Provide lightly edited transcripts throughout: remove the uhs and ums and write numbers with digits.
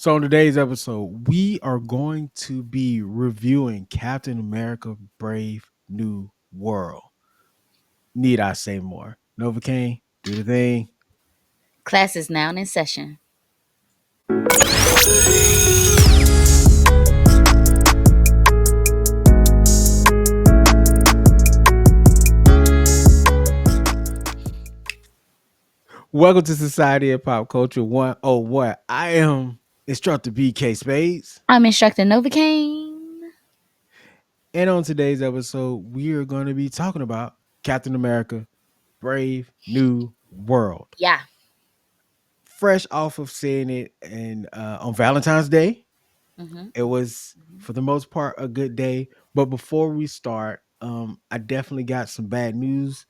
So, on today's episode, we are going to be reviewing Captain America Brave New World. Need I say more? Novacaine, do the thing. Class is now in session. Welcome to Society of Pop Culture 101. I am instructor BK Spades. I'm instructor Novacaine. And on today's episode, we are going to be talking about Captain America Brave New World. Yeah. Fresh off of seeing it on Valentine's Day. Mm-hmm. It was, for the most part, a good day. But before we start, I definitely got some bad news.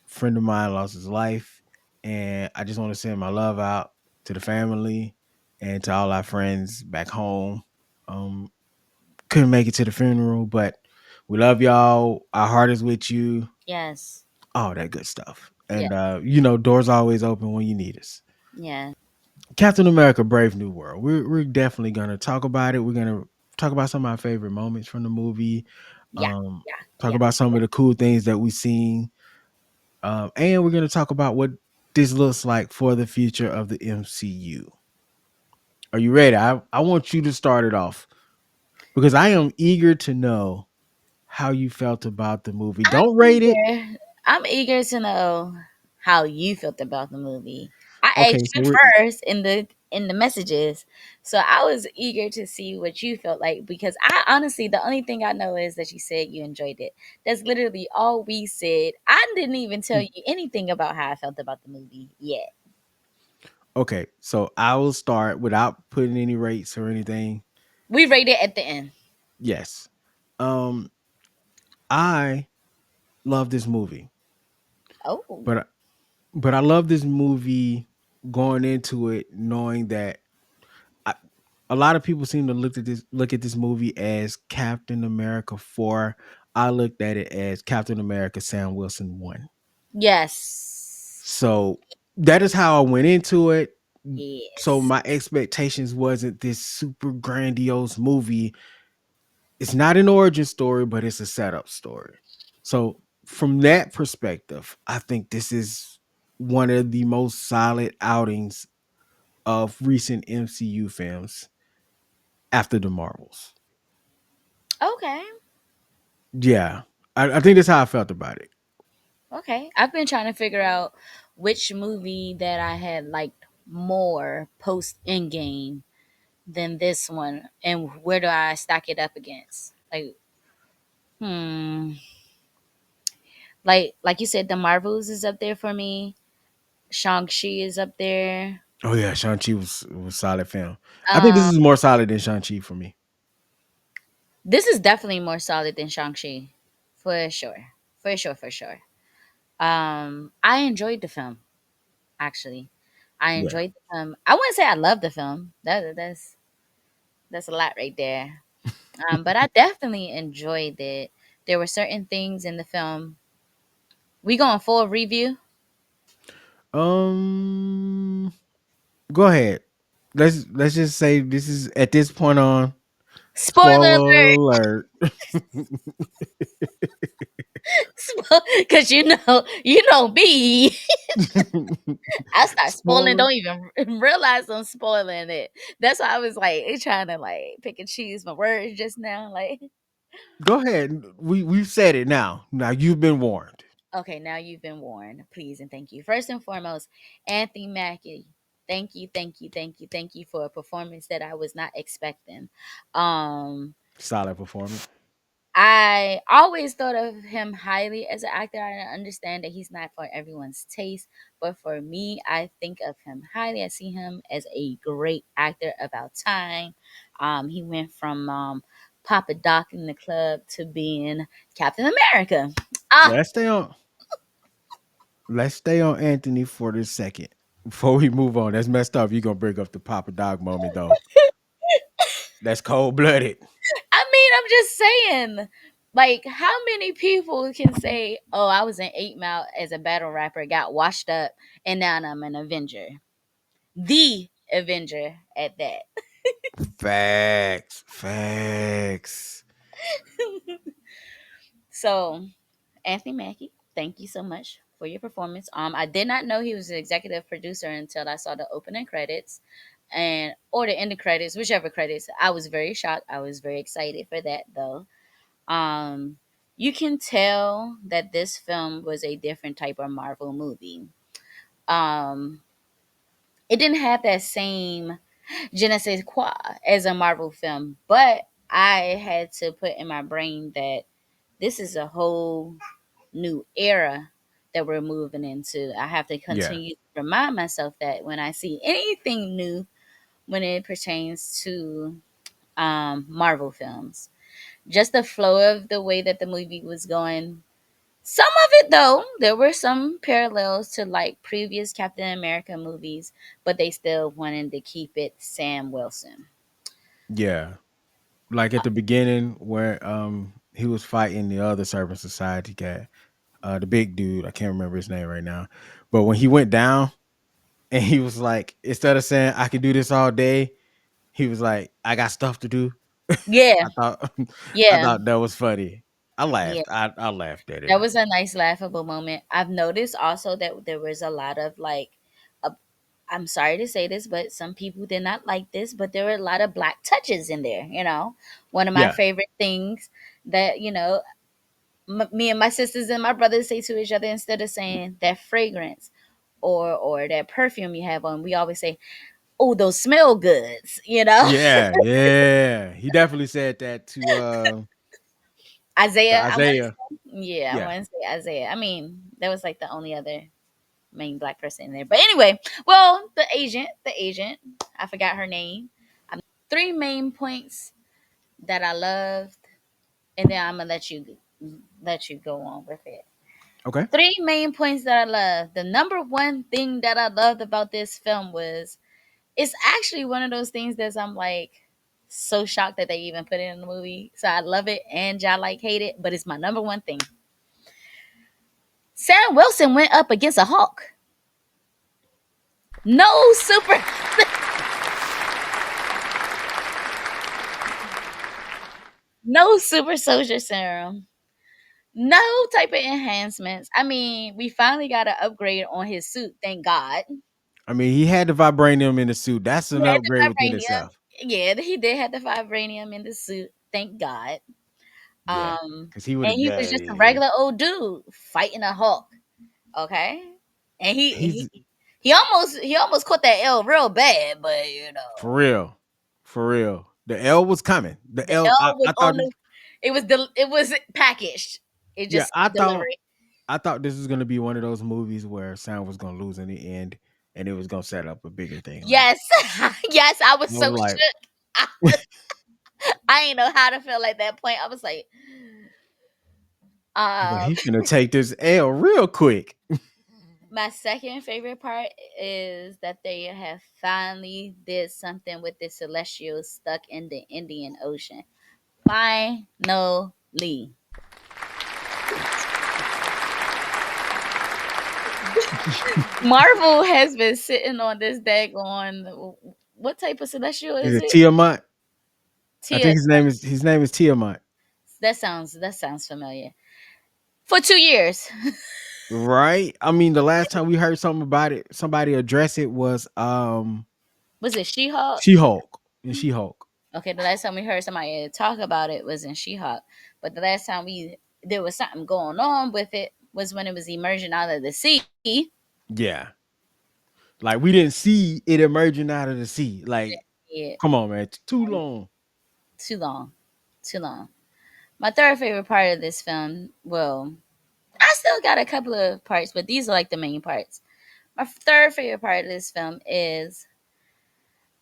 Friend of mine lost his life, and I just want to send my love out to the family and to all our friends back home. Um, couldn't make it to the funeral, but we love y'all. Our heart is with you. Yes. All that good stuff. Yeah. And doors always open when you need us. Yeah. Captain America: Brave New World. We're definitely gonna talk about it. We're gonna talk about some of our favorite moments from the movie. Yeah. Um, Yeah. talk Yeah. about some of the cool things that we've seen, and we're gonna talk about what this looks like for the future of the MCU. Are you ready? I want you to start it off because I am eager to know how you felt about the movie. I'm Don't rate it. eager. I'm eager to know how you felt about the movie. I Okay, asked so you we're first in the messages, so I was eager to see what you felt like because I honestly the only thing I know is that you said you enjoyed it. That's literally all we said. I didn't even tell you anything about how I felt about the movie yet. okay. So I will start without putting any rates or anything. We rate it at the end. Yes. Um, I love this movie, Oh, but I love this movie going into it knowing that I, a lot of people seem to look at this movie as Captain America 4. I looked at it as Captain America Sam Wilson 1. yes. So that is how I went into it. So Yes. my expectations wasn't this super grandiose movie. It's not an origin story, but it's a setup story. So from that perspective, I think this is one of the most solid outings of recent MCU films after the Marvels. Okay. Yeah, I think that's how I felt about it. Okay. I've been trying to figure out which movie that I had liked more post Endgame than this one, and where do I stack it up against? Hmm. Like you said, the Marvels is up there for me. Shang Chi is up there. Oh yeah, Shang-Chi was solid film. I think this Um, is more solid than Shang-Chi for me. this is definitely more solid than Shang Chi, for sure, for sure, for sure. I enjoyed the film actually. I Yeah. enjoyed the film. I wouldn't say I love the film. That's a lot right there. But I definitely enjoyed it. There were certain things in the film. We going full review? Um Go ahead. Let's just say this is at this point on Spoiler spoiler alert. alert! Because you know me. I start spoiling. Spoiler. Don't even realize I'm spoiling it. That's why I was like trying to pick and choose my words just now. Like, Go ahead. We've said it now. Now you've been warned. okay, now you've been warned. Please and thank you. First and foremost, Anthony Mackie. Thank you, thank you, thank you, thank you for a performance that I was not expecting. Um, Solid performance. I always thought of him highly as an actor. I understand that he's not for everyone's taste, but for me, I think of him highly. I see him as a great actor of our time. He went from Papa Doc in the club to being Captain America. Ah, Let's stay on let's stay on Anthony for this second. Before we move on. That's messed up. You're gonna bring up the Papa Dog moment though. That's cold blooded. I mean, I'm just saying. Like, how many people can say, "Oh, I was in 8 Mile as a battle rapper, got washed up, and now I'm an Avenger"? The Avenger at that. Facts. Facts. So, Anthony Mackie, thank you so much for your performance. I did not know he was an executive producer until I saw the opening credits and or the ending credits, whichever credits. I was very shocked. I was very excited for that though. Um, you can tell that this film was a different type of Marvel movie. Um, it didn't have that same je ne sais quoi as a Marvel film, but I had to put in my brain that this is a whole new era that we're moving into. I have to Yeah. continue to remind myself that when I see anything new when it pertains to Marvel films, just the flow of the way that the movie was going. Some of it, though, there were some parallels to like previous Captain America movies, but they still wanted to keep it Sam Wilson. Yeah. Like at the beginning where he was fighting the other servant society guy, the big dude, I can't remember his name right now. But when he went down and he was like, instead of saying I could do this all day, he was like, I got stuff to do. Yeah, I thought I yeah, thought that was funny. I yeah. laughed. I laughed at That it. was a nice laughable moment. I've noticed also that there was a lot of like, a, I'm sorry to say this, but some people did not like this, but there were a lot of black touches in there. One of my Yeah. favorite things that me and my sisters and my brothers say to each other instead of saying that fragrance or that perfume you have on, we always say, "Oh, those smell goods." Yeah, yeah. He definitely said that to Isaiah, I want to Isaiah. say, yeah, I Yeah. want to say Isaiah. I mean, that was like the only other main black person in there. But anyway, well, the agent, I forgot her name. Three main points that I loved, and then I'm gonna let you go on with it. Okay. Three main points that I love. The number one thing that I loved about this film was it's actually one of those things that I'm like so shocked that they even put it in the movie. So I love it and I like hate it, but it's my number one thing. Sam Wilson went up against a Hulk. No super no super soldier serum. No type of enhancements. I mean, we finally got an upgrade on his suit, thank God. I mean, he had the vibranium in the suit. That's He an had the upgrade within vibranium. itself. Yeah, he did have the vibranium in the suit, thank God. Yeah. Cause he would And have he was just a regular old dude fighting a Hulk. Okay, and he he's he he almost caught that L real bad, but for real. For real. The L was coming. The the L L was I thought on the. It was packaged. It yeah, just I thought delivery. I thought this was gonna be one of those movies where Sam was gonna lose in the end and it was gonna set up a bigger thing. Like Yes, yes, I was I so was like, shook. I ain't know how to feel at that point. I was like, um, he finna take this L real quick. my second favorite part is that they have finally did something with the Celestials stuck in the Indian Ocean. Finally. Marvel has been sitting on this daggone. What type of celestial Is is it it? Tiamat? I Tia. think his name is Tiamat. That sounds familiar. For 2 years. Right? I mean, the last time we heard something about it, somebody address it was Was it She-Hulk? She-Hulk. And She-Hulk. Okay, the last time we heard somebody talk about it was in She-Hulk, but the last time there was something going on with it was when it was emerging out of the sea. Yeah. Like we didn't see it emerging out of the sea. Like, Yeah, come on, man. Too long. too long, too long. My third favorite part of this film, well, I still got a couple of parts, but these are like the main parts. My third favorite part of this film is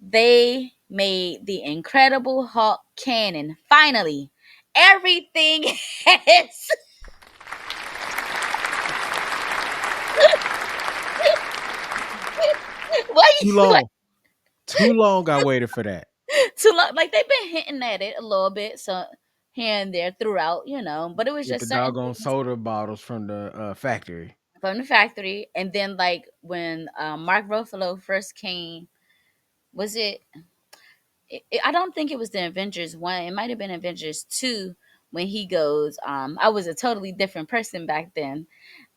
they made the Incredible Hulk canon. Finally, everything has. Why Too you like long. Too long I waited for that. too long? Like they've been hinting at it a little bit, so here and there throughout, but it was With the just certain doggone things soda bottles from the factory. from the factory, and then like when Mark Ruffalo first came Was I don't think it was the Avengers 1. It might have been Avengers 2 when he goes, I was a totally different person back then.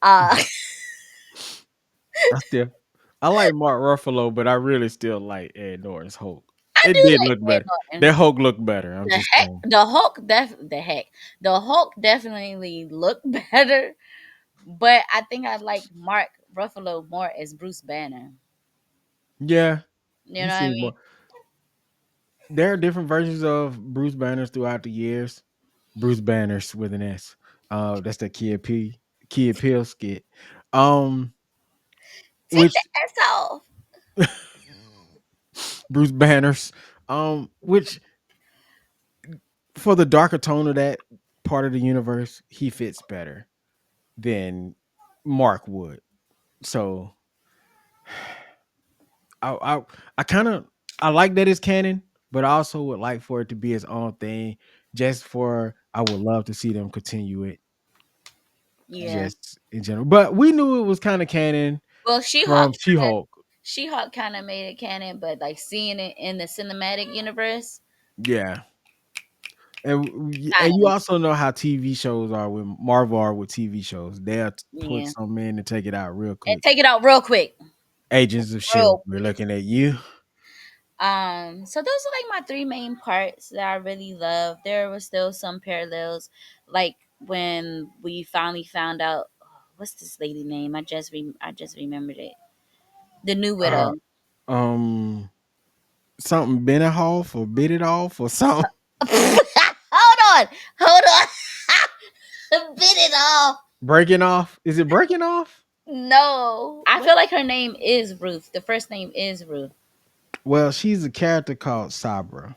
Uh I still I like Mark Ruffalo, but I really still like Ed Norton's Hulk. I It do did like look Ed better. Norton. That Hulk looked better. I'm just saying. The Hulk definitely looked better, but I think I like Mark Ruffalo more as Bruce Banner. Yeah, You he know what I seems mean? more. There are different versions of Bruce Banners throughout the years. Bruce Banners with an S. That's the Key Appeal skit. Um, Take the which S off. Bruce Banners. Which for the darker tone of that part of the universe, he fits better than Mark would. So I I, I kind of I like that it's canon, but I also would like for it to be its own thing. Just for I would love to see them continue it Yeah. just in general. But we knew it was kind of canon Well, from She Hulk. She Hulk kind of made it canon, but like seeing it in the cinematic universe, Yeah. And kind you of, also know how TV shows are with Marvel are with TV shows. They'll put yeah, some in and take it out real and quick. take it out real quick, Agents of Shield, real we're quick. looking at you. So those are like my three main parts that I really love. There was still some parallels, like when we finally found out what's this lady name? I just remembered it. The New Uh, Widow. um, something been it off or bit it off or something. Hold on, hold on. Bit it off. Breaking off. Is it breaking off? No, I feel like her name is Ruth. The first name is Ruth. Well, she's a character called Sabra,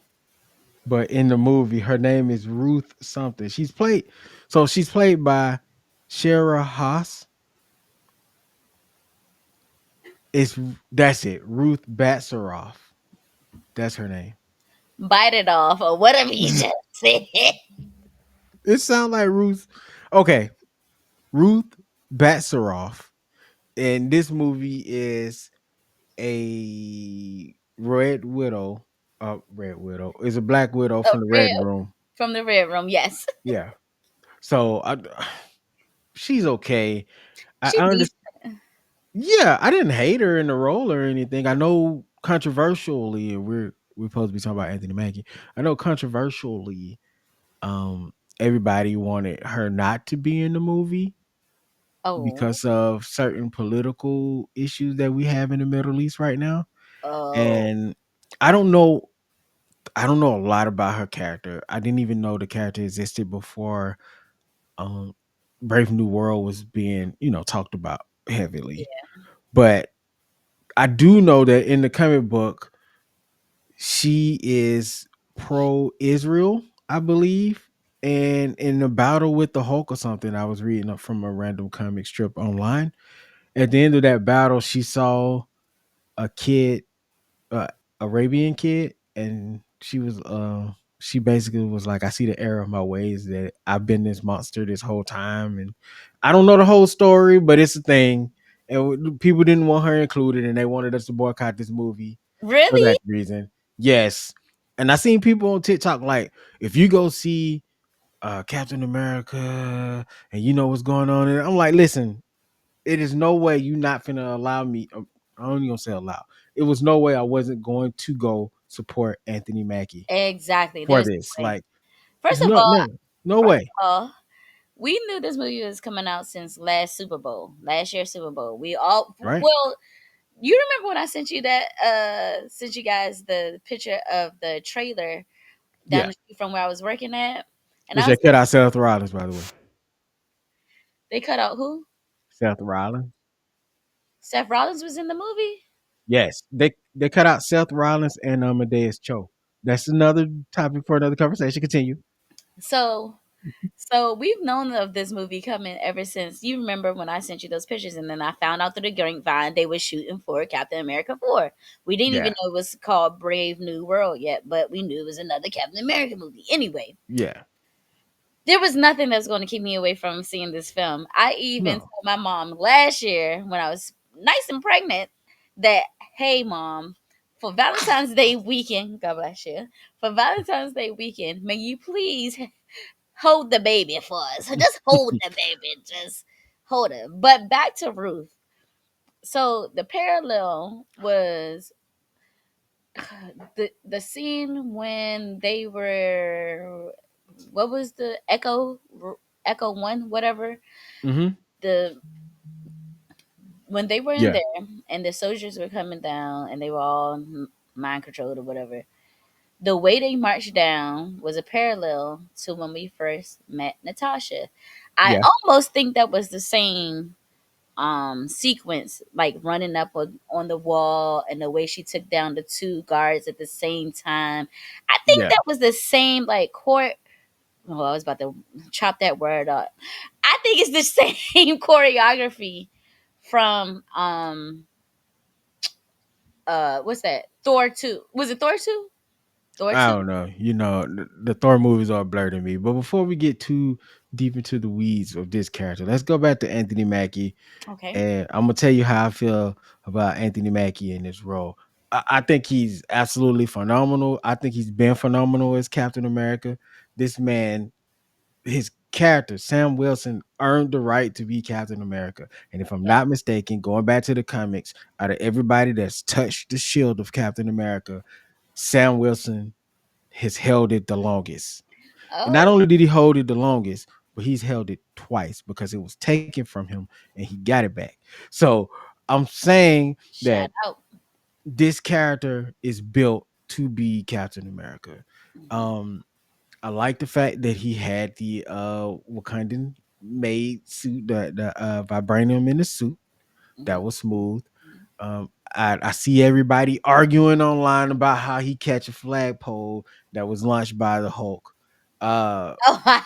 but in the movie, her name is Ruth something. She's played by Shara Haas. It's that's it, Ruth Batsaroff. That's her name. Bite it off or whatever you just said. It sounds like Ruth. Okay, Ruth Batsaroff. And this movie is a Red Widow. Red Widow is a Black Widow A from the Red red Room. from the red room. Yes, Yeah. So she's okay. she I understand. decent. Yeah, I didn't hate her in the role or anything. I know controversially, and we're supposed to be talking about Anthony Mackie. I know controversially, everybody wanted her not to be in the movie Oh, because of certain political issues that we have in the Middle East right now. oh, And I don't know I don't know a lot about her character. I didn't even know the character existed before um Brave New World was being, talked about heavily. yeah. But I do know that in the comic book, she is pro Israel, I believe. And in a battle with the Hulk or something, I was reading up from a random comic strip online. At the end of that battle, she saw a kid, uh, Arabian kid, and she basically was like, "I see the error of my ways that I've been this monster this whole time." And I don't know the whole story, but it's a thing. And people didn't want her included, and they wanted us to boycott this movie for Really? that reason. Yes, and I seen people on TikTok like, if you go see Captain America and you know what's going on, and I'm like, listen, it is no way you not finna allow me. I don't even gonna say allow. It was no way I wasn't going to go support Anthony Mackie Exactly. for There's this. no way. Like, First of no, all, no, no first way, of all, we knew this movie was coming out since last Super Bowl, last year's Super Bowl. We all right? well, you remember when I sent you that sent you guys the picture of the trailer down Yeah. the street from where I was working at, and Which I they was cut out Seth Rollins, by the way. they cut out who? Seth Rollins. Seth Rollins was in the movie. Yes, they cut out Seth Rollins and Amadeus Cho. That's another topic for another conversation. Continue. So so we've known of this movie coming ever since. You remember when I sent you those pictures, and then I found out through the grapevine they were shooting for Captain America 4. We didn't even Yeah, know it was called Brave New World yet, but we knew it was another Captain America movie. Anyway, yeah. there was nothing that was going to keep me away from seeing this film. I even No, told my mom last year when I was nice and pregnant that, hey, mom, For Valentine's Day weekend, God bless you. For Valentine's Day weekend, may you please hold the baby for us. Just hold the baby. Just hold it. But back to Ruth. So the parallel was the scene when they were, what was the Echo One, whatever, Hmm. the when they were in Yeah, there and the soldiers were coming down and they were all mind controlled or whatever. The way they marched down was a parallel to when we first met Natasha. I yeah, almost think that was the same sequence, like running up on the wall and the way she took down the two guards at the same time. I think yeah. that was the same like court. Oh, I was about to chop that word up. I think it's the same choreography from what's that? Thor 2. Was it Thor 2? Thor I 2? don't know. The Thor movies are blurred to me. But before we get too deep into the weeds of this character, let's go back to Anthony Mackie, Okay. and I'm gonna tell you how I feel about Anthony Mackie in this role. I think he's absolutely phenomenal. I think he's been phenomenal as Captain America. This man, his character, Sam Wilson, earned the right to be Captain America. And if I'm Yeah. not mistaken, going back to the comics, out of everybody that's touched the shield of Captain America, Sam Wilson has held it the longest. And not Oh, only did he hold it the longest, but he's held it twice because it was taken from him and he got it back. So I'm saying shout that out. this character is built to be Captain America. Mhm. Um, I like the fact that he had the Wakandan made suit, the vibranium in the suit that Mhm. was smooth. I see everybody arguing online about how he catch a flagpole that was launched by the Hulk. Uh, Oh,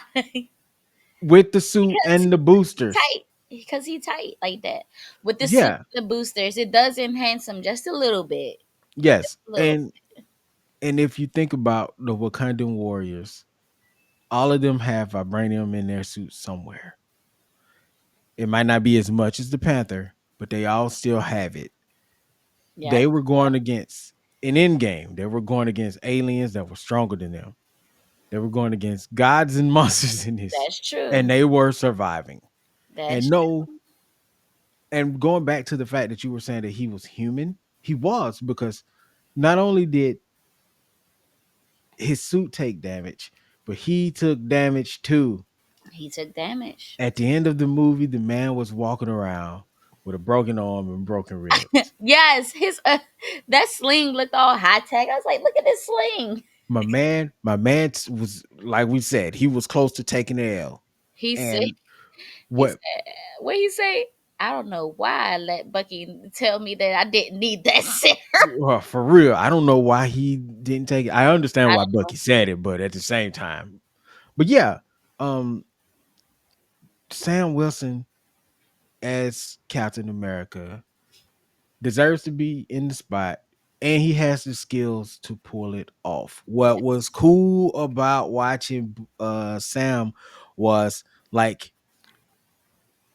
with the suit because and the he boosters. tight. Because he tight like that. With the suit, Yeah, the boosters, it does enhance him just a little bit. yes. A little. And if you think about the Wakandan warriors, all of them have vibranium in their suits somewhere. It might not be as much as the Panther, but they all still have it. Yeah, They were going against an end game. They were going against aliens that were stronger than them. They were going against gods and monsters in this, that's true. and they were surviving. And That's no, and going back to the fact that you were saying that he was human, he was, because not only did his suit take damage, but he took damage too. he took damage. At the end of the movie, the man was walking around with a broken arm and broken ribs. Yes, his that sling looked all high tech. I was like, look at this sling. My man was, like we said, he was close to taking the L. He said, And he what said, what he say? I don't know why I let Bucky tell me that I didn't need that serum. well, for real, I don't know why he didn't take it. I understand I why don't Bucky know. said it, but at the same time, but yeah, um, Sam Wilson as Captain America deserves to be in the spot, and he has the skills to pull it off. What was cool about watching Sam was, like,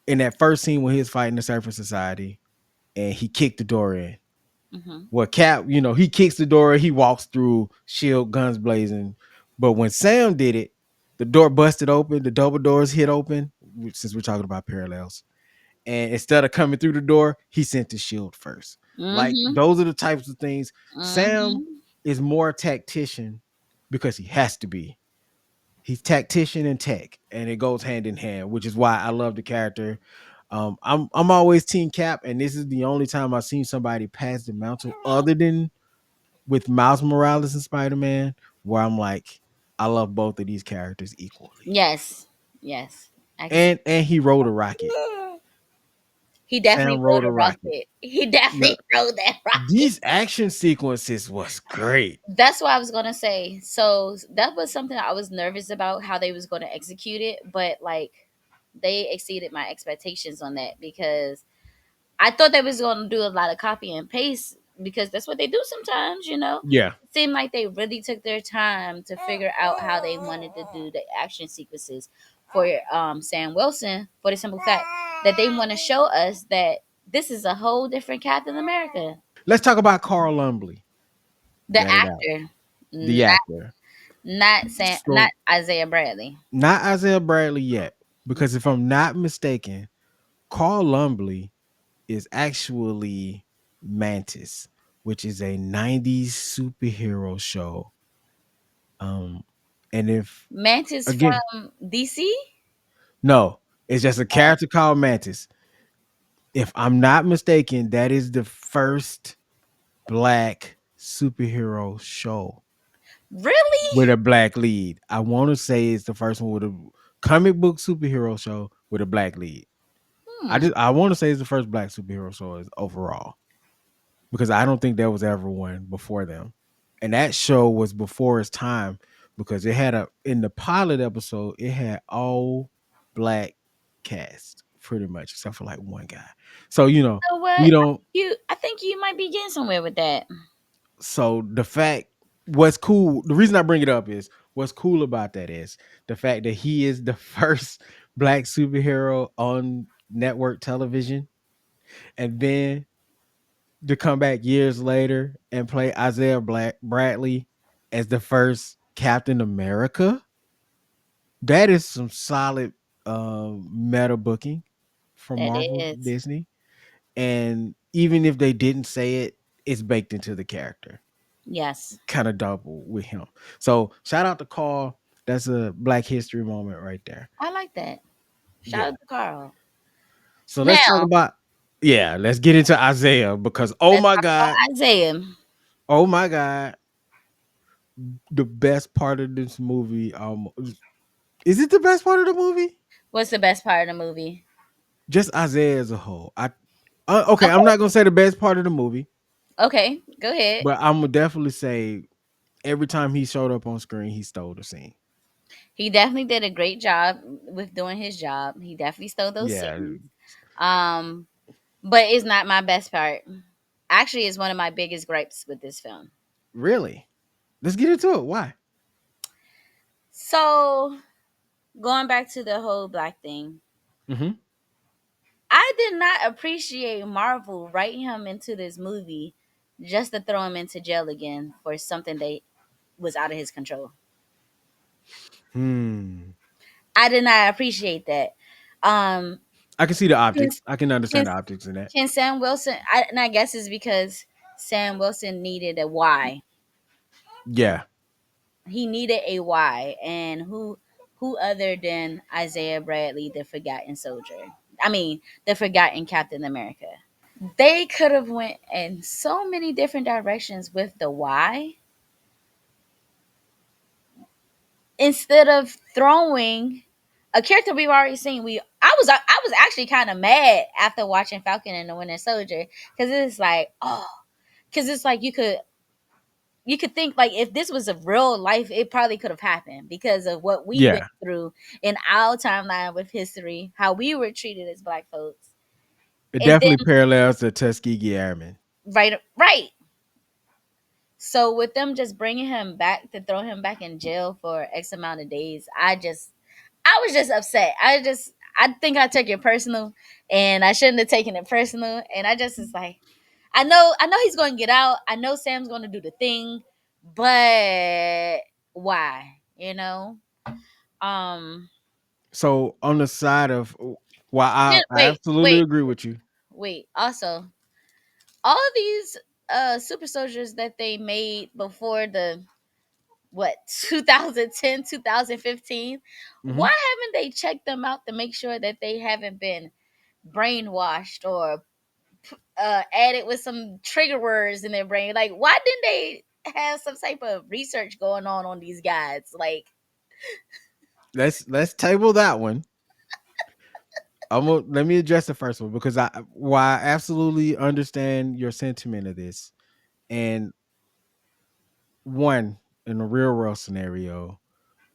in that first scene when he was fighting the Surface Society and he kicked the door in. Hmm. Well, Cap, he kicks the door, he walks through, shield, guns blazing. But when Sam did it, the door busted open, the double doors hit open, since we're talking about parallels. And instead of coming through the door, he sent the shield first. Like, Hmm. those are the types of things. Sam Hmm. is more tactician because he has to be. He's tactician and tech, and it goes hand in hand, which is why I love the character. I'm always Team Cap, and this is the only time I've seen somebody pass the mantle other than with Miles Morales and Spider Man, where I'm like, I love both of these characters equally. Yes, yes, I can see. And he rode a rocket. He Sam definitely rode rode a a rocket. rocket. He definitely Look, rode that rocket. these action sequences was great. That's what I was gonna say. So that was something I was nervous about how they was gonna execute it, but like they exceeded my expectations on that because I thought they was gonna do a lot of copy and paste because that's what they do sometimes, you know. Yeah. It seemed like they really took their time to figure out how they wanted to do the action sequences for Sam Wilson for the simple fact that they want to show us that this is a whole different Captain America. Let's talk about Carl Lumbly. The Got it out. actor, The not actor. Not So Isaiah Bradley. not Isaiah Bradley yet, because if I'm not mistaken, Carl Lumbly is actually Mantis, which is a '90s superhero show. Um, and if Mantis again, from DC. no, it's just a Oh, character called Mantis. If I'm not mistaken, that is the first black superhero show with really? a black lead. I want to say it's the first one with a comic book superhero show with a black lead. Hmm. I want to say it's the first black superhero show overall, because I don't think there was ever one before them. And that show was before its time, because it had a in the pilot episode it had all black cast pretty much except for like one guy. So You know we what? don't. I think you might be getting somewhere with that. So the fact what's cool, the reason I bring it up is what's cool about that is the fact that he is the first black superhero on network television, and then to come back years later and play Isaiah Bradley as the first Captain America. That is some solid meta booking from That Marvel is. Disney. And even if they didn't say it, it's baked into the character. Yes. Kind of double with him. So shout out to Carl. That's a Black History moment right there. I like that. Shout Yeah. out to Carl. So let's talk Now, about, yeah, let's get into Isaiah, because oh let's my talk about God, Isaiah. oh my God, the best part of this movie. Is it the best part of the movie? What's the best part of the movie? Just Isaiah as a whole. Okay, I'm Okay. not gonna say the best part of the movie, Okay. Go ahead. but I'm gonna definitely say every time he showed up on screen, he stole the scene. He definitely did a great job with doing his job. He definitely stole those Yeah, scenes. Um, but it's not my best part. Actually, it's one of my biggest gripes with this film. really. Let's get into it. Why? So, going back to the whole black thing, Hmm. I did not appreciate Marvel writing him into this movie just to throw him into jail again for something that was out of his control. Hmm. I did not appreciate that. Um, I can see the can, optics. I can can, understand the optics in that. can Sam Wilson, and I guess it's because Sam Wilson needed a why. Yeah, He needed a why, and who other than Isaiah Bradley, the forgotten soldier? I mean, the forgotten Captain America. They could have went in so many different directions with the why instead of throwing a character we've already seen. I was actually kind of mad after watching Falcon and the Winter Soldier, because it's like, oh, because it's like you could think like if this was a real life, it probably could have happened because of what we went yeah. through in our timeline with history, how we were treated as black folks. It And then definitely parallels the Tuskegee Airmen. right. So with them just bringing him back to throw him back in jail for X amount of days, I was just upset. I think I took it personal, and I shouldn't have taken it personal. And I just is like, I know he's going to get out. I know Sam's going to do the thing, but why? Um. So on the side of, while I Wait, absolutely wait, agree with you. wait. Also, all of these super soldiers that they made before the what 2010 2015, why Hmm. haven't they checked them out to make sure that they haven't been brainwashed or added with some trigger words in their brain? Like, why didn't they have some type of research going on these guys? Like, Let's table that one. Let me address the first one, because while I absolutely understand your sentiment of this, and one, in a real world scenario,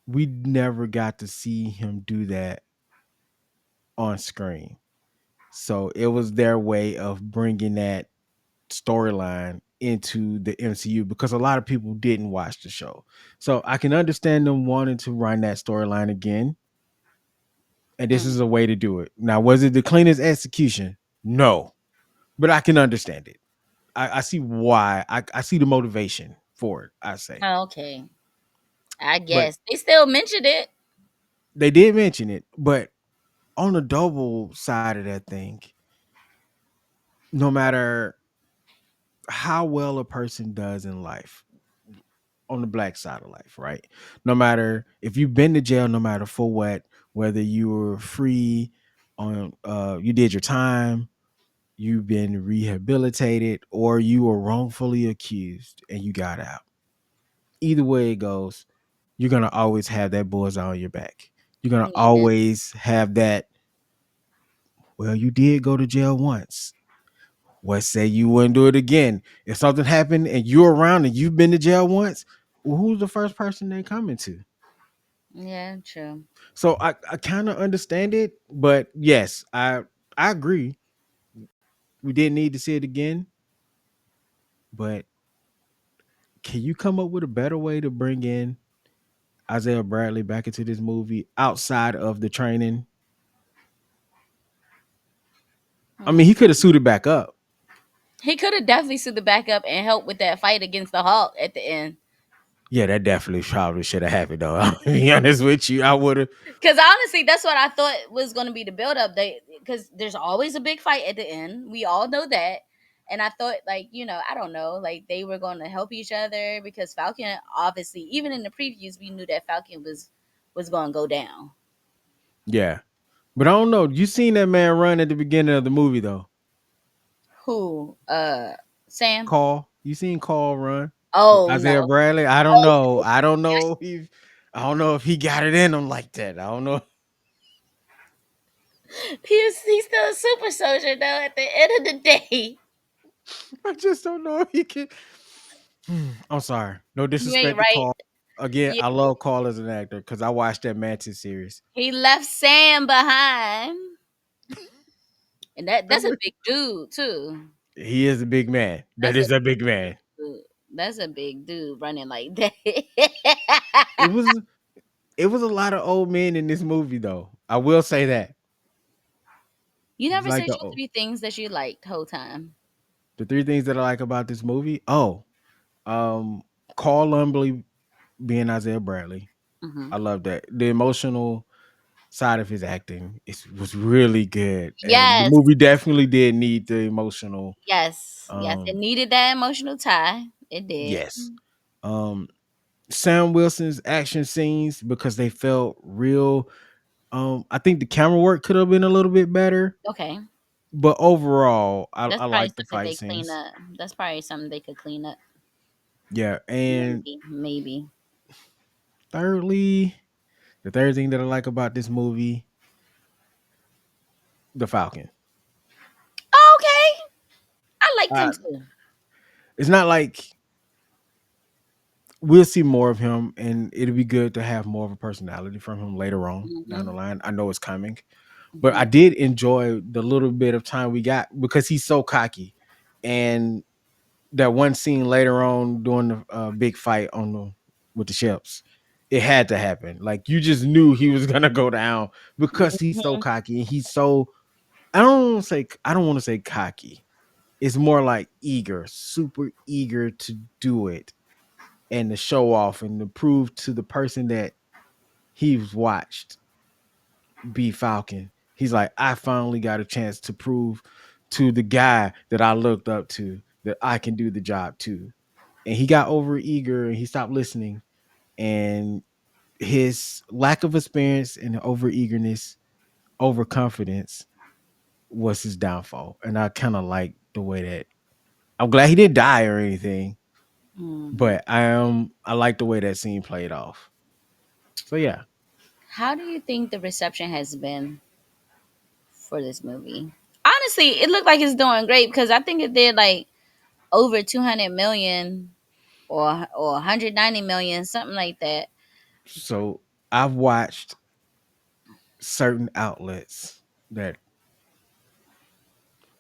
we never got to see him do that on screen. So it was their way of bringing that storyline into the MCU, because a lot of people didn't watch the show. So I can understand them wanting to run that storyline again. And this mm, is a way to do it. Now, was it the cleanest execution? No, but I can understand it. I see why. I see the motivation for it, I say. Oh, okay. I But guess they still mentioned it. they did mention it. But on the double side of that thing, no matter how well a person does in life, on the black side of life, right? No matter if you've been to jail, no matter for what, whether you were free on you did your time, you've been rehabilitated, or you were wrongfully accused and you got out. Either way it goes, you're gonna always have that bullseye on your back. You're gonna Yeah. always have that, well, you did go to jail once. What say you wouldn't do it again? If something happened and you're around and you've been to jail once, well, who's the first person they coming to? Yeah, true. So I kind of understand it, but yes, I agree. We didn't need to see it again, but can you come up with a better way to bring in Isaiah Bradley back into this movie outside of the training? I mean, Hmm. he could have suited back up. He could have definitely sued the backup and helped with that fight against the Hulk at the end. Yeah, that definitely probably should have happened though. I'll be honest with you. I would have. Because honestly, that's what I thought was going to be the build up. They because there's always a big fight at the end. We all know that. And I thought, like, I don't know, like they were going to help each other because Falcon, obviously, even in the previews, we knew that Falcon was going to go down. Yeah. But I don't know. You seen that man run at the beginning of the movie though. Who? Sam. Call. You seen Call run with Oh no. Isaiah Bradley? I don't Oh, know. I don't know if I don't know if he got it in him like that. I don't know. he's still a super soldier though. At the end of the day, I just don't know if he can. I'm sorry. No you ain't disrespect to right. Call. Again, Yeah, I love Call as an actor because I watched that Mantis series. he left Sam behind, and that's a big dude too. He is a big man. That That's a is a big man. dude. That's a big dude running like that. It was it was a lot of old men in this movie though. I will say that. You It's never like said your three things that you liked the whole time. the three things that I like about this movie. Oh, um, Carl Lumbly being Isaiah Bradley. Hmm. I love that. The emotional side of his acting was really good, and the Yes, movie definitely did need the emotional. yes. It Um, needed that emotional tie. It did. yes. Um, Sam Wilson's action scenes because they felt real. I think the camera work could have been a little bit better, Okay, but overall, that's I probably like the something fight they clean scenes. up. That's probably something they could clean up. Yeah, and Maybe. thirdly, the third thing that I like about this movie, the Falcon. Okay, I liked him Uh, too. it's not like we'll see more of him, and it'll be good to have more of a personality from him later on down the Hmm. line. I know it's coming, but Hmm. I did enjoy the little bit of time we got because he's so cocky, and that one scene later on during the big fight on the with the ships, it had to happen. Like you just knew he was gonna go down because he's so Hmm. cocky and he's so. I don't want to say cocky. It's more like eager, super eager to do it and to show off and to prove to the person that he's watched be Falcon. He's like, I finally got a chance to prove to the guy that I looked up to that I can do the job too. And he got over eager and he stopped listening. And his lack of experience and over eagerness, overconfidence was his downfall. And I kind of like the way that I'm glad he didn't die or anything, Hmm. but I like the way that scene played off. So yeah. How do you think the reception has been for this movie? Honestly, it looked like it's doing great because I think it did like over 200 million or 190 million, something like that. So I've watched certain outlets that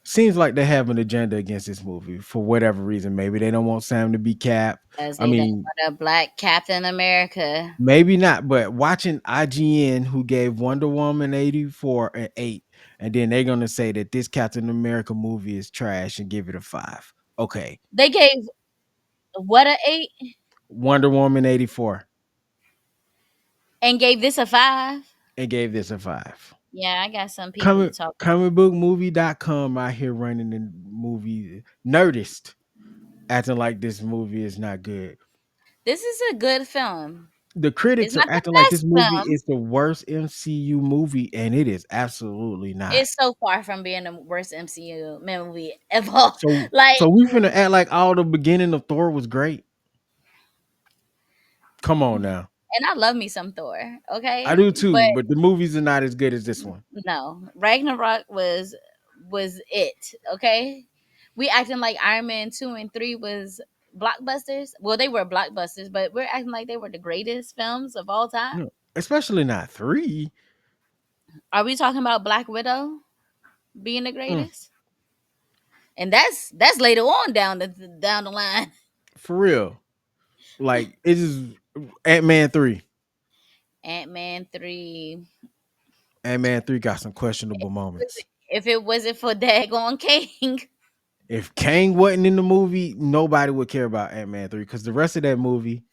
seems like they have an agenda against this movie for whatever reason. Maybe they don't want Sam to be Cap. As I they done mean, for the Black Captain America. maybe not, but watching IGN who gave Wonder Woman 84 an 8, and then they're gonna say that this Captain America movie is trash and give it a 5. Okay. They gave What a eight, Wonder Woman 84 and gave this a five. and gave this a 5. Yeah, I got some people to talk to. Comicbookmovie.com out here running the movie Nerdist acting like this movie is not good. This is a good film. The It's critics are not the acting like this best movie film. is the worst MCU movie, and it is absolutely not. It's so far from being the worst MCU movie ever. So Like, so we finna act like all the beginning of Thor was great. Come on now. and I love me some Thor, I okay? do But too, but the movies are not as good as this one. no, Ragnarok was it, okay? We acting like Iron Man 2 and 3 was blockbusters. Well, they were blockbusters, but we're acting like they were the greatest films of all time. No, especially not 3. Are we talking about Black Widow being the Mm, greatest? And that's later on down the line. for real. Like it is Ant-Man 3. Ant-Man 3. Ant-Man 3 got some questionable moments. If it wasn't for Dagon King, If Kang wasn't in the movie, nobody would care about Ant-Man 3 because the rest of that movie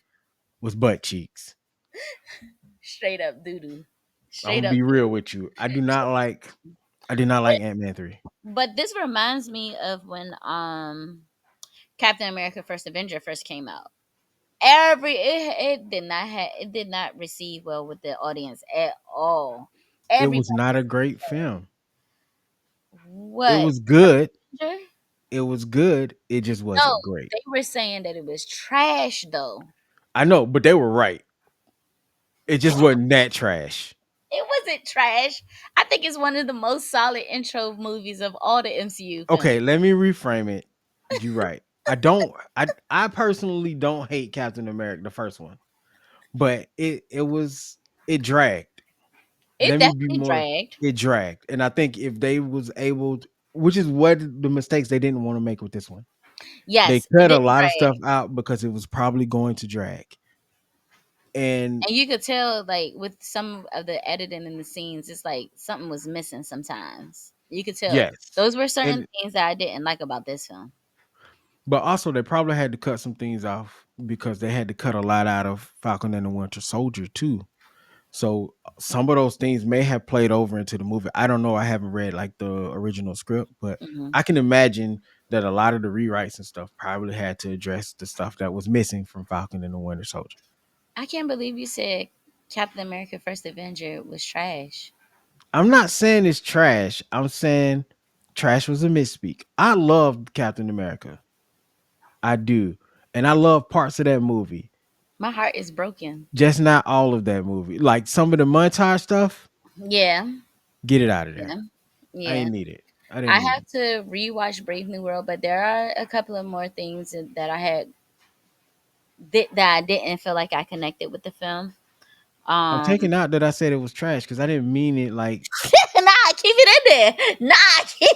was butt cheeks. straight up doo doo. I'm Straight gonna up be doo real doo. with you. I did not like Ant-Man 3. But this reminds me of when Captain America First Avenger first came out. It did not receive well with the audience at all. It was Everybody not a great film. It what was good. Avenger? It was good. It just No, wasn't great. they were saying that it was trash though. I know, but they were right. It just wasn't that trash. It wasn't trash. I think it's one of the most solid intro movies of all the MCU films. Okay, let me reframe it. You're right. I personally don't hate Captain America, the first one. But it dragged. It Let me be definitely more dragged. it dragged. And I think if they was able to, which is what the mistakes they didn't want to make with this one. They Yes, it cut did a lot of drag. stuff out because it was probably going to drag. And And you could tell, like, with some of the editing in the scenes, it's like something was missing sometimes. You could tell. yes. Those were certain And things that I didn't like about this film. but also they probably had to cut some things off because they had to cut a lot out of Falcon and the Winter Soldier too. So some of those things may have played over into the movie. I don't know. I haven't read like the original script, but Hmm. I can imagine that a lot of the rewrites and stuff probably had to address the stuff that was missing from Falcon and the Winter Soldier. I can't believe you said Captain America First Avenger was trash. I'm not saying it's trash. I'm saying trash was a misspeak. I love Captain America. I do. And I love parts of that movie. My heart is broken. Just not all of that movie. Like some of the montage stuff, Yeah, get it out of there. yeah, I yeah. ain't need it. I I didn't need have it. to rewatch Brave New World, but there are a couple of more things that that I didn't feel like I connected with the film. I'm Um, taking out that I said it was trash because I didn't mean it like nah, keep it in there. Nah, keep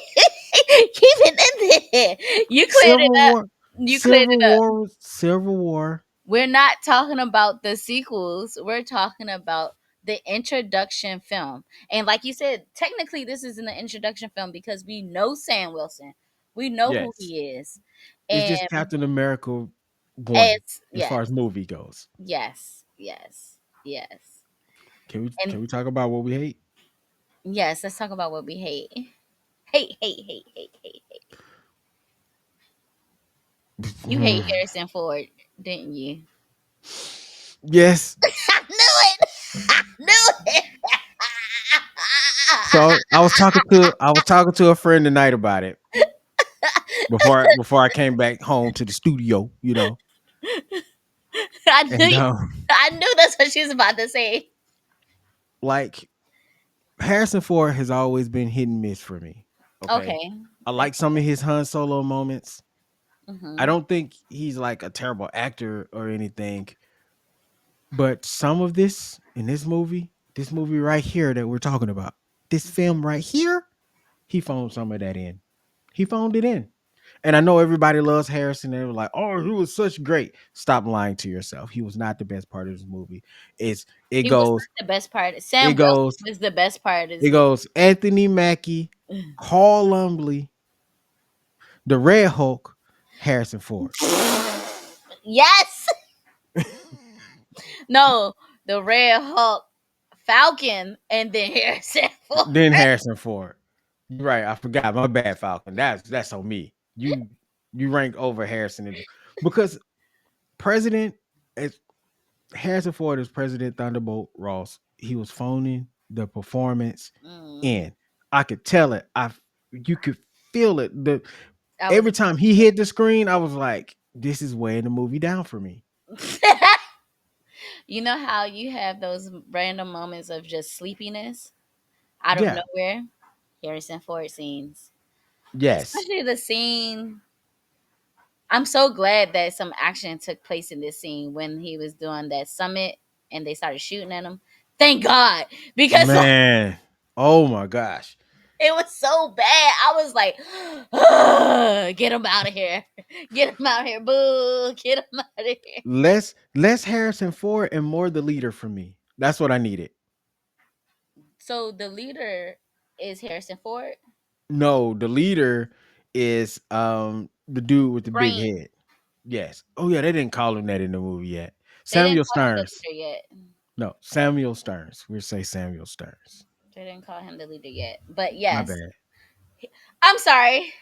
it in there. You cleared it Civil up. War. You cleared it up. Civil War. We're not talking about the sequels. We're talking about the introduction film. And like you said, technically this isn't an introduction film because we know Sam Wilson. We know who Yes. he is. It's just And Captain America one it's as yes, far as movie goes. yes, yes, yes. And Can we talk about what we hate? yes, let's talk about what we hate. Hate, hate, hate, hate, hate, hate. You hate Harrison Ford, didn't you? Yes. I knew it. I knew it. So I was talking to a friend tonight about it before I came back home to the studio, I knew and you, I knew that's what she was about to say. like Harrison Ford has always been hit and miss for me. Okay. Okay. I like some of Okay. his Han Solo moments. I Hmm. don't think he's like a terrible actor or anything, but some of this movie right here that we're talking about, this film right here, he phoned some of that in. He phoned it in. And I know everybody loves Harrison. They were like, "Oh, he was such great." Stop lying to yourself. He was not the best part of this movie. It's it He was goes, not the best part. it Sam Wilson goes, was the best part of it this movie. goes. Anthony Mackie, Carl Lumbly, the Red Hulk, Harrison Ford. Yes. No, the Red Hulk, Falcon, and then Harrison Ford. Then Harrison Ford. You're right. I forgot. My bad, Falcon. That's on me. You rank over Harrison because President as Harrison Ford is President Thunderbolt Ross. He was phoning the performance Mm, in. I could tell it. You could feel it. The I was. every time he hit the screen, I was like, "This is weighing the movie down for me." You know how you have those random moments of just sleepiness out of Yeah. nowhere? Harrison Ford scenes. Yes. Especially the scene. I'm so glad that some action took place in this scene when he was doing that summit and they started shooting at him. Thank God. Because like, Man. Oh my gosh. it was so bad. I was like, "Ugh, get him out of here. Get him out of here. Boo. Get him out of here." Less Harrison Ford and more the leader for me. That's what I needed. So the leader is Harrison Ford. No, the leader is the dude with the big Brain. head. Yes. Oh yeah, they didn't call him that in the movie yet. They didn't Samuel call him the Stearns. leader yet. No, Samuel Stearns. We say Samuel Stearns. They didn't call him the leader yet. But My yes. bad. I'm sorry.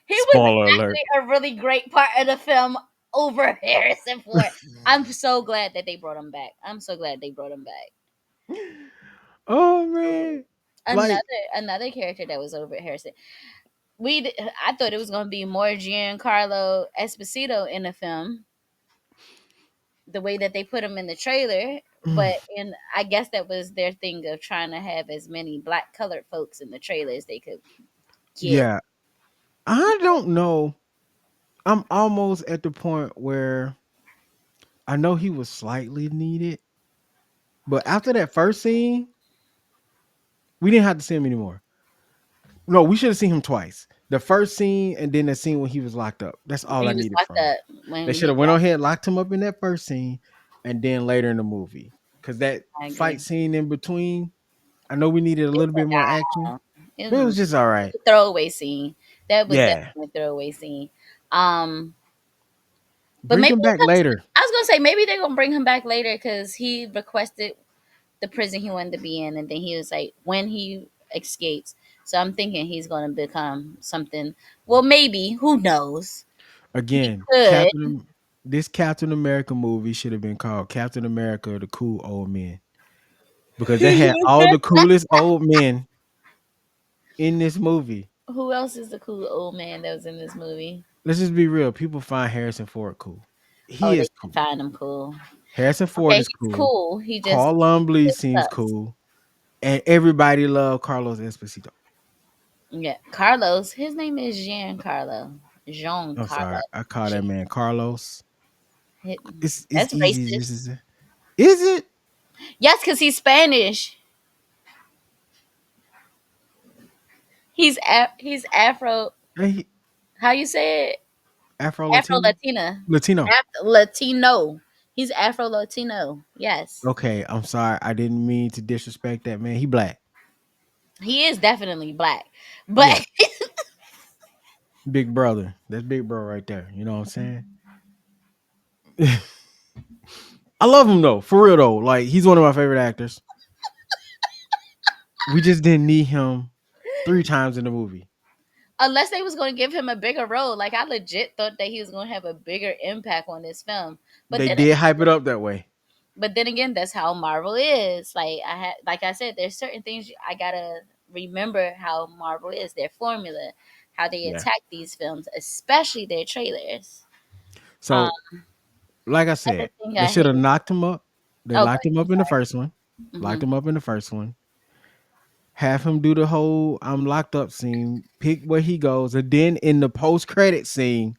He was Spoiler alert. actually a really great part of the film over Harrison Ford. I'm so glad that they brought him back. I'm so glad they brought him back. Oh man. Another Like, another character that was over Harrison. I thought it was going to be more Giancarlo Esposito in the film, the way that they put him in the trailer. But in I guess that was their thing of trying to have as many black colored folks in the trailer as they could get. yeah. I don't know. I'm almost at the point where I know he was slightly needed, but after that first scene, we didn't have to see him anymore. No, we should have seen him twice. The first scene and then the scene when he was locked up. That's all When I he was needed locked from him. up, They when should he, have went on ahead, locked him up in that first scene, and then later in the movie. Because that I fight agree. scene in between, I know we needed a It was little bit more action, like it but it was was just all right. a throwaway scene. That was Yeah. definitely a throwaway scene. Um, but Bring maybe him back later. I was gonna say maybe they're gonna bring him back later because he requested the prison he wanted to be in, and then he was like when he escapes. So I'm thinking he's gonna become something. Well, maybe who knows? He Again, could. This Captain America movie should have been called Captain America the Cool Old Men because they had all the coolest old men in this movie. Who else is the cool old man that was in this movie? Let's just be real. People find Harrison Ford cool. Oh, He they is can cool. find him cool. Harrison Ford Okay, is he's cool. cool. He just Carl Lumbly seems sucks. cool. And everybody loved Carlos Esposito. Yeah, Carlos. His name is Giancarlo. I'm Giancarlo. sorry. I call that Gian- man Carlos. It's That's easy. Just racist. is it? Yes, because he's Spanish. He's Afro. Hey, How you say it? Afro Afro Latino? Latina. Latino. Latino. He's Afro Latino. Yes, Okay, I'm sorry. I didn't mean to disrespect that man. He black. he is definitely black, Yeah. but Big brother. That's big bro right there. You know what I'm saying? I love him though. For real though. Like he's one of my favorite actors. We just didn't need him 3 times in the movie. unless they was going to give him a bigger role, like I legit thought that he was going to have a bigger impact on this film. But They then did hype it up that way. But then again, that's how Marvel is. Like I said, there's certain things I gotta remember how Marvel is, their formula, how they Yeah. attack these films, especially their trailers. Um, So, like I other said, thing they I should hate. have knocked him up. They Oh, locked him up in the first one. mm-hmm. Locked him up in the first one. Have him do the whole I'm locked up scene, pick where he goes, and then in the post credit scene,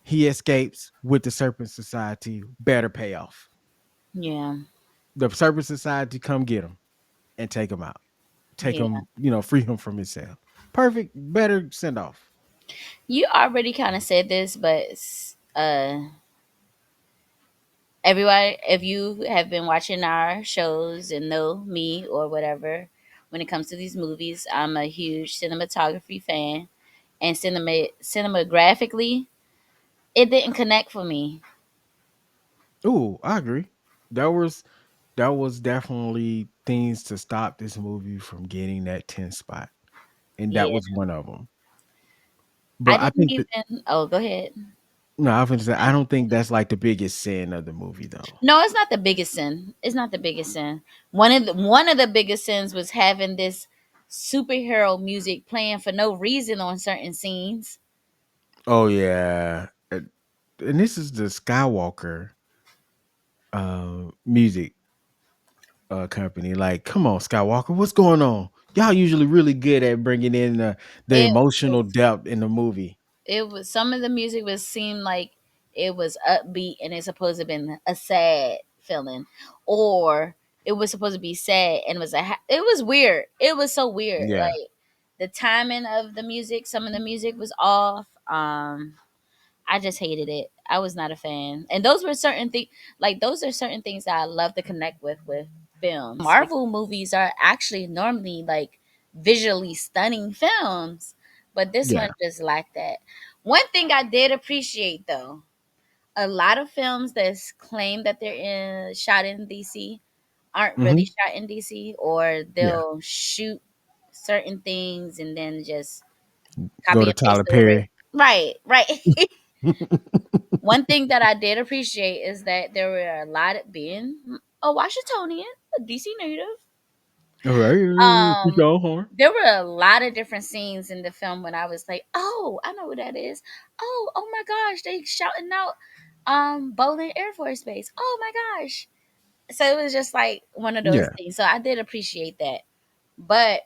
he escapes with the Serpent Society. Better payoff. Yeah, The Serpent Society come get him and take him out. Take yeah. him, free him from his cell. Perfect, better send off. You already kind of said this, but everyone, if you have been watching our shows and know me or whatever, when it comes to these movies, I'm a huge cinematography fan and cinemagraphically. It didn't connect for me. Ooh, I agree. That was that was definitely things to stop this movie from getting that 10 spot, and that Yeah. was one of them. I But I didn't think that even oh, go ahead. no, I was gonna say I don't think that's like the biggest sin of the movie though. No, it's not the biggest sin. It's not the biggest sin. One of the biggest sins was having this superhero music playing for no reason on certain scenes. Oh yeah, and this is the Skywalker music company. Like, come on, Skywalker, what's going on? Y'all usually really good at bringing in the It emotional was depth in the movie. some of the music was seemed like it was upbeat and it's supposed to have been a sad feeling, or it was supposed to be sad and it was weird. It was so weird. Yeah. Like the timing of the music, some of the music was off. I just hated it. I was not a fan. And those were certain things, like those are certain things that I love to connect with films. Marvel movies are actually normally like visually stunning films, but this one Yeah. just lacked that. One thing I did appreciate though, a lot of films that's claim that they're shot in DC aren't really Hmm. shot in DC, or Yeah. they'll shoot certain things and then just Go copy to and paste Tyler it over. Perry. Right, right. One thing that I did appreciate is that there were a lot of being a Washingtonian, a DC native. All right. Keep Um, your horn. there were a lot of different scenes in the film when I was like, "Oh, I know what that is. Oh my gosh, they shouting out, Bowling Air Force Base. Oh my gosh!" So it was just like one of those Yeah. things. So I did appreciate that, but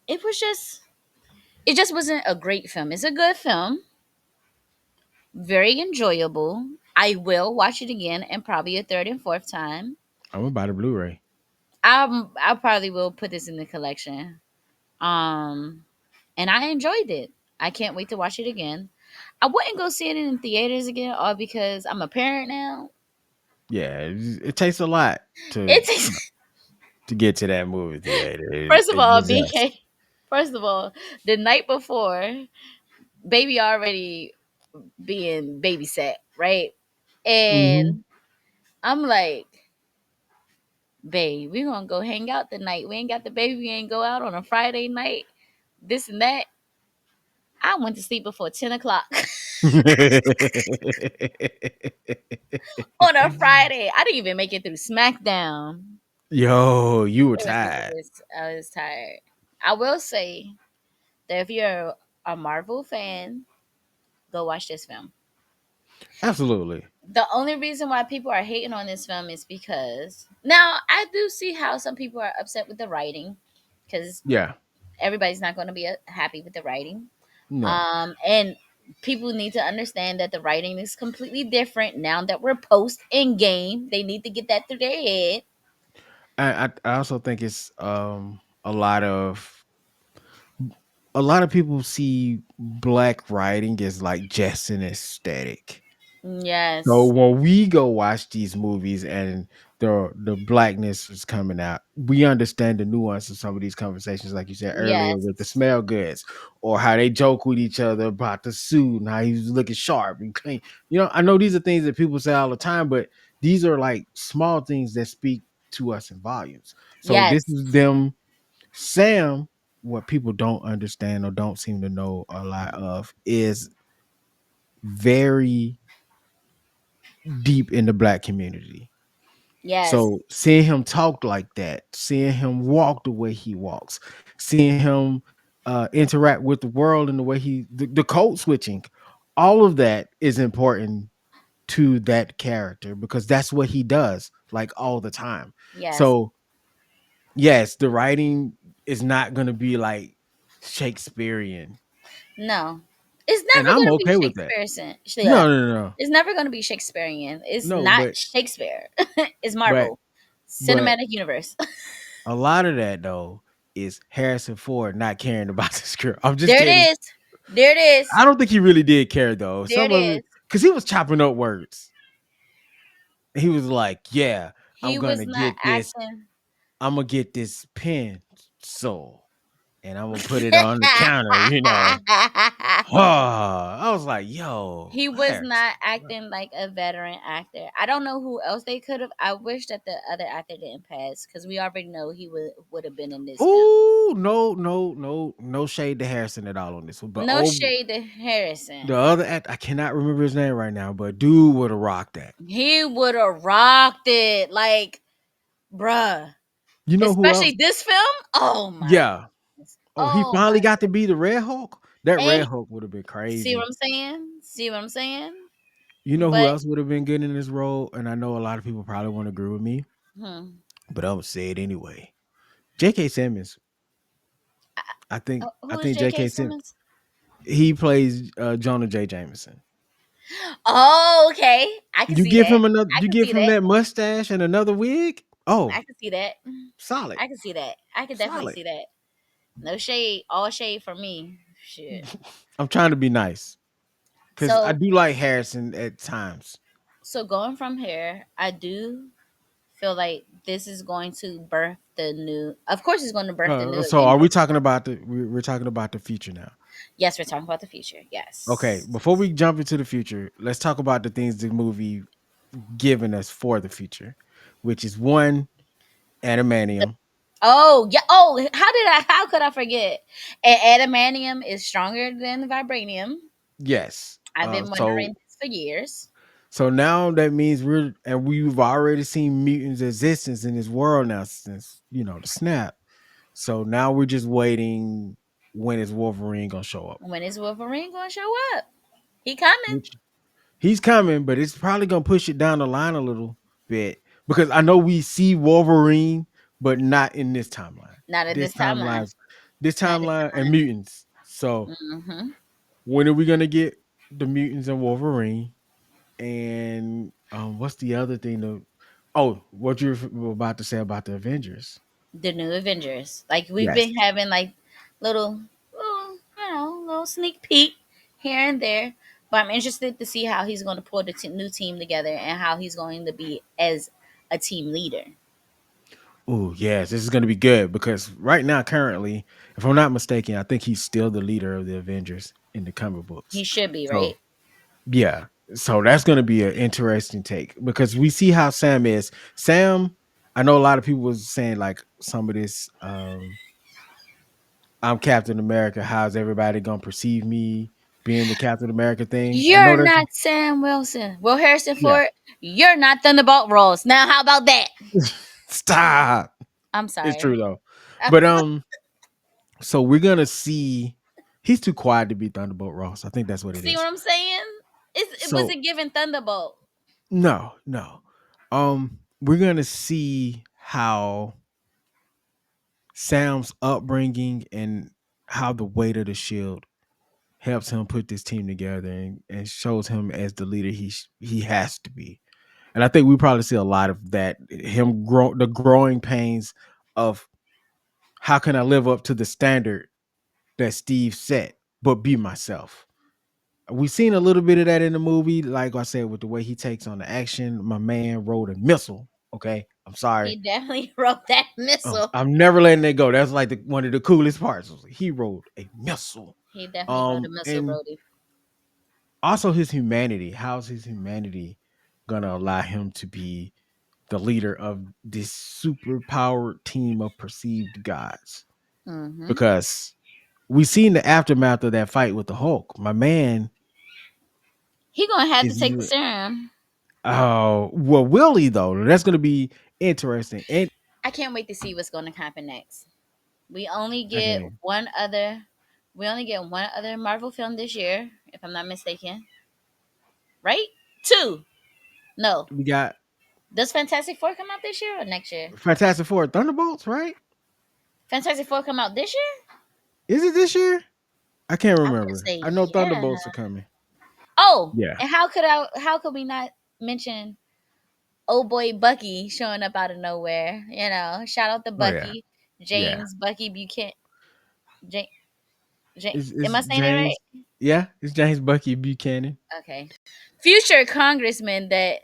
it was just, it just wasn't a great film. It's a good film, very enjoyable. I will watch it again and probably a third and fourth time. I'm gonna buy the Blu-ray. I probably will put this in the collection. Um, and I enjoyed it. I can't wait to watch it again. I wouldn't go see it in theaters again, all because I'm a parent now. Yeah, it takes a lot to It takes to get to that movie theater. first of It all, just BK. First of all, the night before, baby already being babysat, right? hmm And I'm like, babe, we gonna go hang out tonight. We ain't got the baby. We ain't go out on a Friday night. This and that. I went to sleep before 10 o'clock on a Friday. I didn't even make it through SmackDown. Yo, you were tired. I was tired. I will say that if you're a Marvel fan, go watch this film. Absolutely. The only reason why people are hating on this film is because now I do see how some people are upset with the writing, because Yeah. everybody's not going to be happy with the writing. No. And people need to understand that the writing is completely different now that we're post in game. They need to get that through their head. I also think it's a lot of people see black writing as like just an aesthetic. So Yes, when we go watch these movies and the blackness is coming out, we understand the nuance of some of these conversations, like you said earlier, with the yes, smell goods, or how they joke with each other about the suit and how he's looking sharp and clean. You know, I know these are things that people say all the time, but these are like small things that speak to us in volumes. So this yes, is them, Sam. What people don't understand or don't seem to know a lot of is very deep in the black community. yes, So seeing him talk like that, seeing him walk the way he walks, seeing him interact with the world in the way the code switching, all of that is important to that character because that's what he does like all the time. yes. So yes, the writing is not going to be like Shakespearean, No, it's and never I'm going to be okay with that. Shakespearean. Yeah, No. it's never going to be Shakespearean. It's No, not Shakespeare. It's but Marvel but Cinematic Universe. a lot of that though is Harrison Ford not caring about the script. I'm just There it kidding. is. There it is. I don't think he really did care though. There Some it of it is. because he was chopping up words. He was like, "Yeah, I'm He gonna was not get this. acting. I'm gonna get this pen soul, and I'm gonna put it on the counter. I was like, yo, He was Harris. not acting like a veteran actor. I don't know who else they could have. I wish that the other actor didn't pass because we already know he would have been in this film. Ooh, no, no, no, no shade to Harrison at all on this one. But No oh, shade to the Harrison. other act, I cannot remember his name right now, but dude would have rocked that. He would have rocked it, like, bruh. You know who else? Especially this film. Oh my Yeah. goodness. Oh, he Oh my. finally got to be the Red Hulk. That And Red Hulk would have been see what crazy. I'm saying? See what I'm saying? You know who But else would have been good in this role? And I know a lot of people probably won't agree with me, hmm, but I'm gonna say it anyway. J.K. Simmons. I think I who is think J.K. J.K. Simmons. Simmons? He plays Jonah J. Jameson. Oh, okay. I can You see give that. him another. I You can give see him that. that mustache and another wig. I Oh, can see that. solid, I can see that. I can definitely solid. see that. No shade, all shade for me. Shit. I'm trying to be nice because I So do like Harrison at times. so going from here, I do feel like this is going to birth the new. Of course, it's going to birth the new So are we Avengers. talking about the? We're talking about the future now. Yes, we're talking about the future. Okay, Yes. before we jump into the future, let's talk about the things the movie given us for the future, which is one The, adamantium. oh yeah. Oh, how did I? How could I forget? Adamantium is stronger than vibranium. Yes. I've been So wondering this for years. so now that means we've already seen mutants' existence in this world now since the snap. So now we're just waiting when is Wolverine gonna show up. When is Wolverine going to show up? He coming. Which he's coming, but it's probably gonna push it down the line a little bit because I know we see Wolverine, but not in this timeline. Not at This this timeline. timeline, this Not this timeline, and timeline. mutants. So Mm-hmm. when are we gonna get the mutants and Wolverine? And what's the other thing? Oh, what you're about to say about the Avengers? The new Avengers. Like we've Yes. been having like little, little sneak peek here and there. But I'm interested to see how he's going to pull the new team together and how he's going to be as a team leader. Oh, yes, this is gonna be good because right now, currently, if I'm not mistaken, I think he's still the leader of the Avengers in the comic books. He should be right. So yeah, so that's gonna be an interesting take because we see how Sam is. Sam, I know a lot of people was saying like some of this. I'm Captain America. How's everybody gonna perceive me being the Captain America thing? I know You're that's not Sam Wilson. Will Harrison yeah. Ford. You're not Thunderbolt Ross. Now, how about that? Stop. I'm It's sorry. true though. But so we're gonna see. He's too quiet to be Thunderbolt Ross. I think that's what it See what is. I'm saying? It was So a given Thunderbolt. no, no. We're gonna see how Sam's upbringing and how the weight of the shield helps him put this team together and shows him as the leader he has to be. And I think we probably see a lot of that. Him grow the growing pains of how can I live up to the standard that Steve set, but be myself. We've seen a little bit of that in the movie, like I said, with the way he takes on the action. My man rode a missile. Okay, I'm sorry. He definitely wrote that missile. I'm never letting that go. That's like one of the coolest parts. He rode a missile. He definitely wrote a missile, And Brody. also his humanity. How's his humanity gonna allow him to be the leader of this super powered team of perceived gods? Mm-hmm. Because we seen the aftermath of that fight with the Hulk. My man He gonna have to is take the serum. oh well, will he though? That's gonna be interesting. And I can't wait to see what's gonna happen next. We only get okay, one other. We only get one other Marvel film this year, if I'm not mistaken. Right? Two. No. we got Does Fantastic Four come out this year or next year? Fantastic Four Thunderbolts, right? Fantastic Four come out this year? Is it this year? I can't I want to remember. say I know yeah. Thunderbolts are coming. Oh, Yeah. and how could we not mention old boy Bucky showing up out of nowhere? Shout out to Oh yeah. Bucky, Yeah. James Bucky Buchanan. James, am It's I saying it right? James. Yeah, it's James Bucky Buchanan. Okay. Future congressman that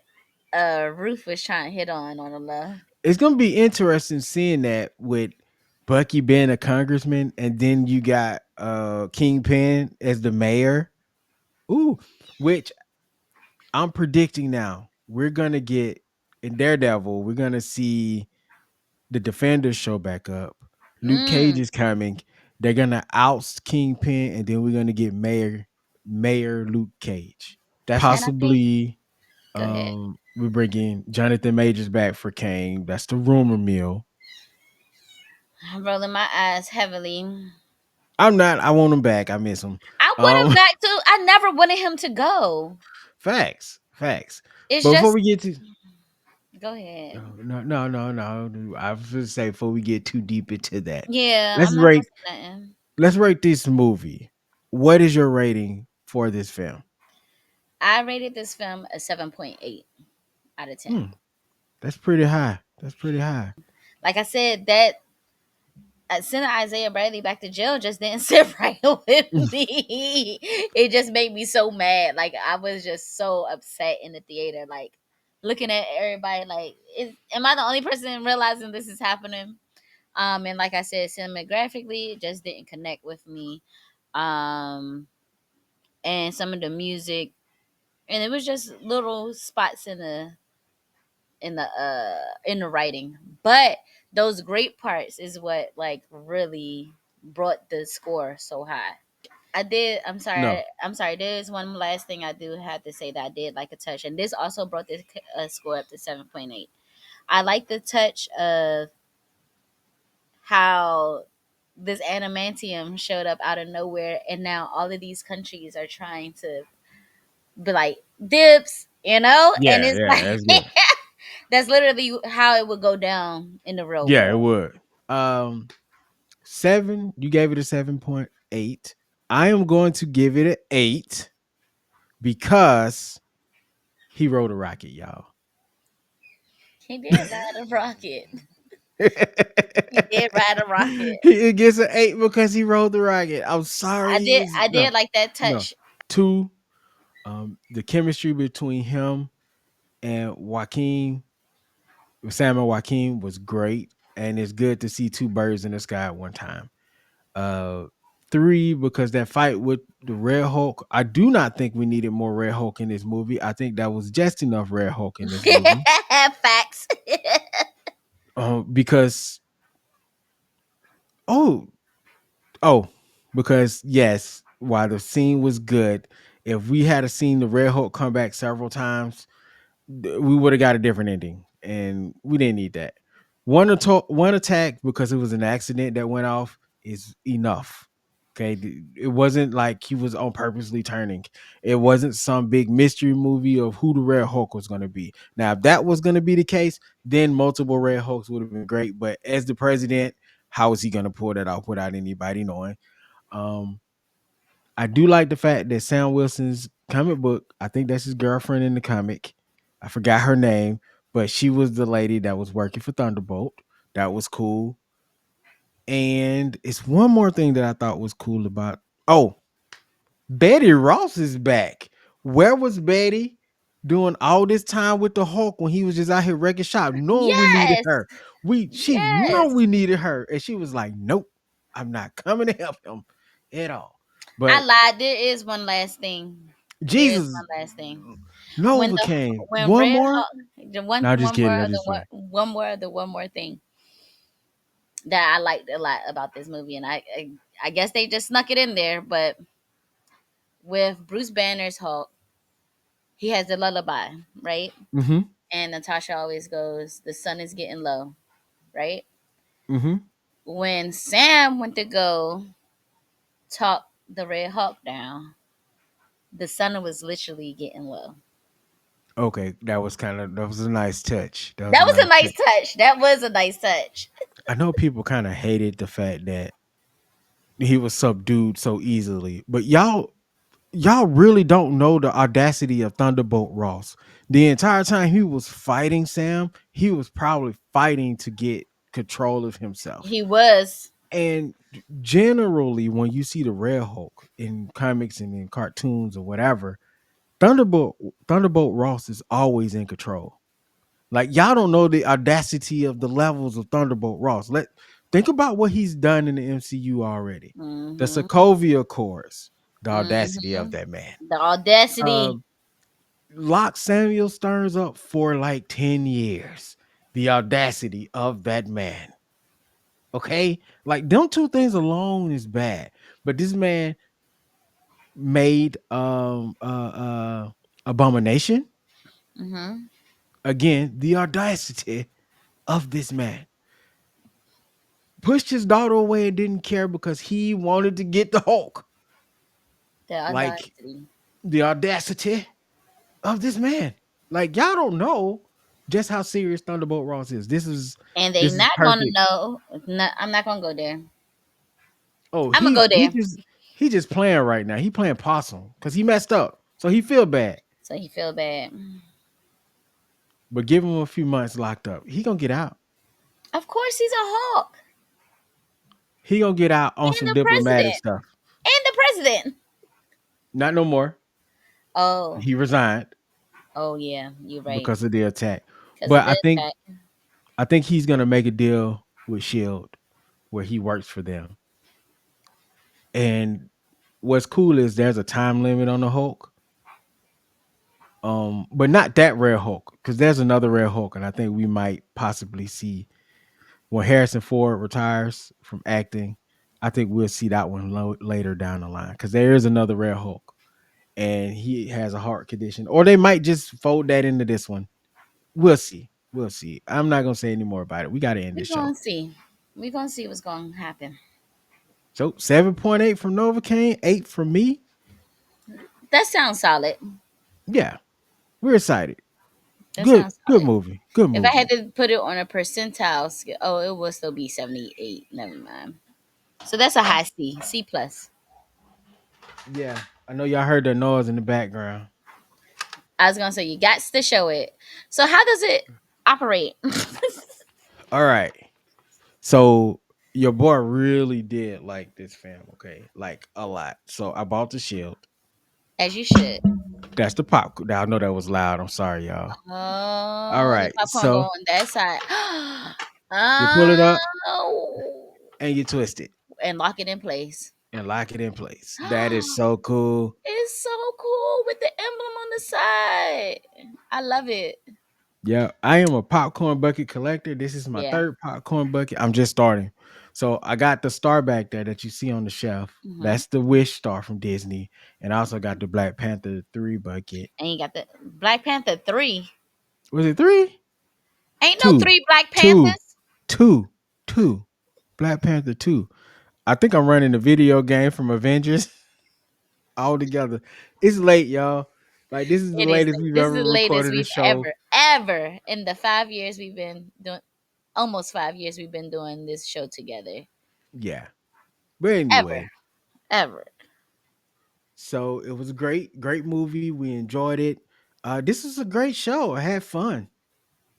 Ruth was trying to hit on the low. It's gonna be interesting seeing that with. Bucky being a congressman, and then you got Kingpin as the mayor. Ooh, which I'm predicting now. We're gonna get in Daredevil. We're gonna see the Defenders show back up. Luke Cage Mm, is coming. They're gonna oust Kingpin, and then we're gonna get Mayor Luke Cage. and I think Possibly, go ahead. we're bringing Jonathan Majors back for Kane. That's the rumor mill. I'm rolling my eyes heavily. I'm not. I want him back. I miss him. I want him Um, back too. I never wanted him to go. facts, facts. It's But before just we get to go ahead. no. I was gonna say before we get too deep into that, Yeah, let's I'm not gonna rate say nothing. let's rate this movie. What is your rating for this film? I rated this film a 7.8 out of Hmm, 10. that's pretty high. That's pretty high. Like I said, that sending Isaiah Bradley back to jail just didn't sit right with me. It just made me so mad. Like I was just so upset in the theater, like looking at everybody. Like, am I the only person realizing this is happening? And like I said, cinematographically, it just didn't connect with me. Um, and some of the music, and it was just little spots in the writing, but those great parts is what like really brought the score so high. I'm sorry, No, there's one last thing I do have to say that I did like a touch, and this also brought the score up to 7.8. I like the touch of how this adamantium showed up out of nowhere, and now all of these countries are trying to be like dips, and yeah, it's yeah, that's like good. that's literally how it would go down in the real Yeah, it world. would. Um, seven. You gave it a 7.8. I am going to give it an 8 because he rode a rocket, y'all. He did ride a rocket. He did ride a rocket. He gets an 8 because he rode the rocket. I'm sorry. I No, did like that no. touch. Two, the chemistry between him and Sam and Joaquin was great. And it's good to see two birds in the sky at one time. Uh, three, because that fight with the Red Hulk, I do not think we needed more Red Hulk in this movie. I think that was just enough Red Hulk in this movie. Facts. Because oh oh because yes, while the scene was good, if we had seen the Red Hulk come back several times, we would have got a different ending, and we didn't need that. One attack because it was an accident that went off is enough. Okay, it wasn't like he was on purposely turning. It wasn't some big mystery movie of who the Red Hulk was going to be. Now, if that was going to be the case, then multiple Red Hulks would have been great. But as the president, how is he going to pull that off without anybody knowing? Um, I do like the fact that Sam Wilson's comic book, I think that's his girlfriend in the comic. I forgot her name, but she was the lady that was working for Thunderbolt. That was cool. And it's one more thing that I thought was cool about. Oh, Betty Ross is back. Where was Betty doing all this time with the Hulk when he was just out here wrecking shop, knowing we needed Yes. her? She know Yes. we needed her, and she was like, "Nope, I'm not coming to help him at all." I But lied. There is one last thing. There is Jesus, one last thing. When the Novocaine. when One Red more? Hawk, the one No, just one more kidding. I'm of the just playing. one more thing that I liked a lot about this movie, and I guess they just snuck it in there, but with Bruce Banner's Hulk, he has a lullaby, right? Mm-hmm. And Natasha always goes, "The sun is getting low," right? Mm-hmm. When Sam went to go talk the Red Hawk down, the sun was literally getting low. Okay, that was a nice touch. That was That a was a nice nice touch. touch. That was a nice touch. I know people kind of hated the fact that he was subdued so easily, but y'all really don't know the audacity of Thunderbolt Ross. The entire time he was fighting Sam, he was probably fighting to get control of himself. He was. And generally, when you see the Red Hulk in comics and in cartoons or whatever, Thunderbolt Thunderbolt Ross is always in control. Like y'all don't know the audacity of the levels of Thunderbolt Ross. Think about what he's done in the MCU already. The Mhm. Sokovia Accords, the audacity of Mhm. that man. The audacity. Um, Locked Samuel Stearns up for like 10 years. The audacity of that man. Okay? Like them two things alone is bad. But this man made Abomination. Mhm. Again, the audacity of this man. Pushed his daughter away and didn't care because he wanted to get the Hulk. The Like audacity. the audacity of this man. Like y'all don't know just how serious Thunderbolt Ross is. And they This is not gonna perfect. know. No, I'm not gonna go there. Oh, I'm gonna go he there. just playing right now. He playing possum because he messed up, so he feel bad. So he feel bad. But give him a few months locked up. He gonna get out. Of course, he's a hawk He gonna get out on and some the diplomatic president stuff. and the president. Not no more. Oh, He resigned oh yeah, you're right. because of the attack. Because But of the attack. I think he's gonna make a deal with Shield where he works for them. And what's cool is there's a time limit on the Hulk. But not that rare Hulk, because there's another rare Hulk, and I think we might possibly see when Harrison Ford retires from acting. I think we'll see that one later down the line because there is another rare Hulk, and he has a heart condition, or they might just fold that into this one. We'll see. We'll see. I'm not gonna say any more about it. We got to end We're this show. gonna see. We're gonna see what's gonna happen. So 7.8 from Novocaine, 8 from me. That sounds solid. Yeah, we're excited. That sounds Good solid. movie. Good If I had movie. to put it on a percentile scale, oh, it would still be 78. Never mind. So that's a high C, C plus. Yeah, I know y'all heard that noise in the background. I was gonna say you got to show it. So how does it operate? All right. So your boy really did like this film, okay? Like a lot. So I bought the shield. As you should. That's the pop. Now I know that was loud. I'm sorry, y'all. All Oh, the right. popcorn go So on that side. you pull it up Oh, and you twist it and lock it in place. and lock it in place. That is so cool. It's so cool with the emblem on the side. I love it. Yeah, I am a popcorn bucket collector. This is my Yeah. third popcorn bucket. I'm just starting. So I got the star back there that you see on the shelf. Hmm. That's the Wish star from Disney. And I also got the Black Panther 3 bucket. And you got the Black Panther 3. Was it 3? Ain't no 2. 3 Black 2. Panthers. 2. 2. Black Panther 2. I think I'm running the video game from Avengers all together. It's late, y'all. Like this is the It is latest late. we've This is ever the latest recorded a we've show. ever in the 5 years we've been doing, almost 5 years we've been doing this show together. Yeah. But Ever, anyway, ever. so it was a great movie. We enjoyed it. This is a great show. I had fun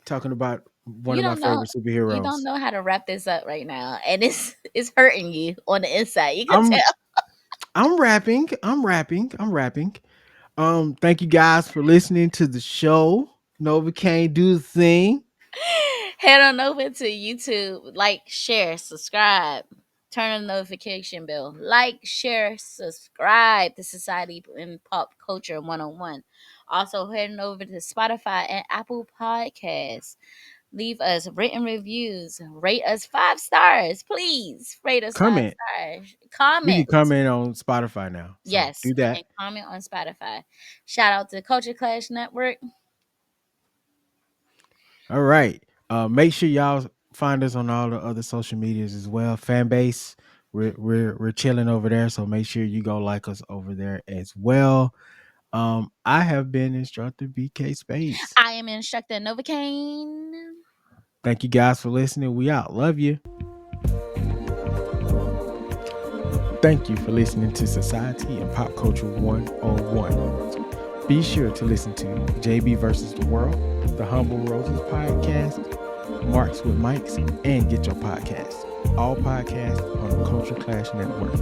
talking about one You of my don't know. favorite You don't superheroes. know how to wrap this up right now, and it's hurting you on the inside. You can I'm tell. I'm rapping. I'm rapping. I'm rapping. Thank you guys for listening to the show. Novocaine, do the thing. Head on over to YouTube, like, share, subscribe, turn on the notification bell, like, share, subscribe to Society and Pop Culture 101. Also, heading over to Spotify and Apple Podcasts. Leave us written reviews. Rate us 5 stars. Please rate us five Comment. stars. We can Comment. comment on Spotify now. So Yes, do and that. comment on Spotify. Shout out to Culture Clash Network. All right. Make sure y'all find us on all the other social medias as well. Fan base. We're chilling over there. So make sure you go like us over there as well. I have been instructor BK Spades. I am instructor Novacaine. Thank you guys for listening. We out. Love you. Thank you for listening to Society and Pop Culture 101. Be sure to listen to JB versus the World, the Humble Roses podcast, Marks with Mics, and Get Your Podcast. All podcasts on the Culture Clash Network.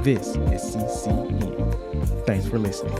This is CCN. Thanks for listening.